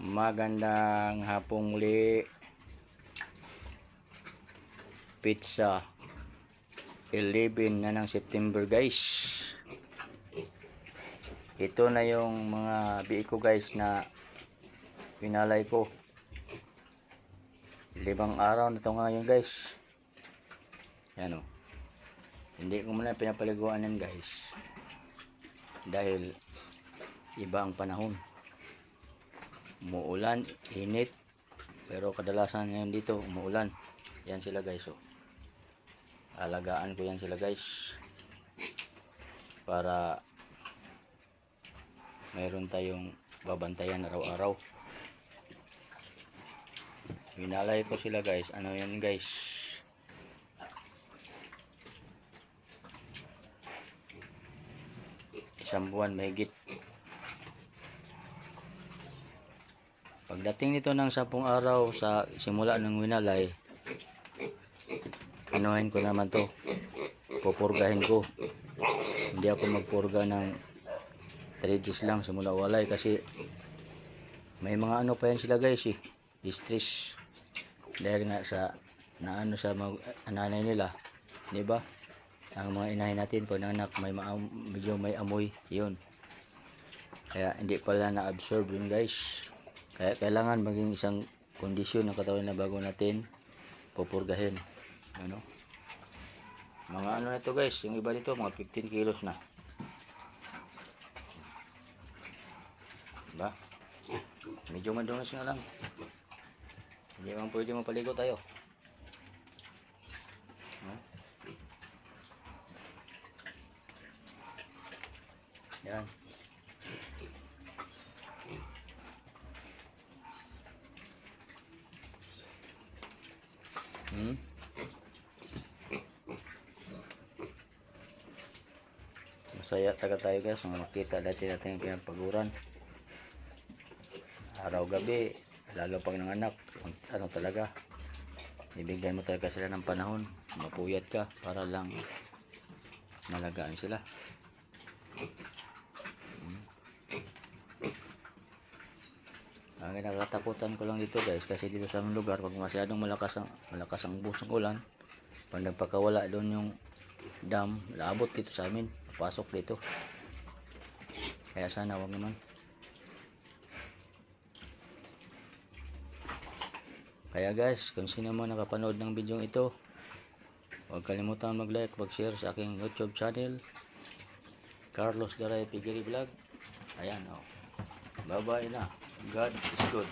Magandang hapong muli. Pizza 11 na ng September, guys. Ito na yung mga biik ko, guys, na pinalay ko. 5 araw na to ngayon, guys. Yan o. Hindi ko muna pinapaliguan yan, guys, dahil iba ang panahon. Umuulan, init, pero kadalasan ngayon dito umuulan. Yan sila, guys, oh. Alagaan ko yan sila, guys, para mayroon tayong babantayan araw-araw. Winalay ko sila, guys. Ano yan, guys? Isang buwan mahigit. Pagdating nito ng 10 araw sa simula ng winalay, anuhin ko naman to, pupurgahin ko. Hindi ako magpurga ng 3 days lang simula walay, kasi may mga ano pa yan sila, guys, eh, distress, dahil nga sa naano sa nanay nila, di ba? Ang mga inahin natin pag anak medyo may amoy yun, kaya hindi pala na-absorb yun, guys. Kaya kailangan maging isang kondisyon ng katawan na bago natin pupurgahin. Ano? Mga ano na ito, guys, yung iba dito mga 15 kilos na. Diba? Medyo madunas na lang. Hindi man pwede mapaligo tayo. Yan. Masaya taga tayo, guys, nung makita dati natin yung pinagpaguran araw gabi, lalo pag nanganak. Ano talaga, bibigyan mo talaga sila ng panahon, mapuyat ka para lang malagaan sila. Ang nakakatakutan ko lang dito, guys, kasi dito sa aming lugar, pag masyadong malakas ang buhos ng ulan, pag nagpakawala doon yung dam, laabot dito sa amin, papasok dito. Kaya sana wag naman. Kaya, guys, kung sino mo nakapanood ng video ito, huwag kalimutan mag-like, mag-share sa aking YouTube channel, Carlos Garay Pigiri Vlog. Ayan, oh. Bye-bye na. God is good.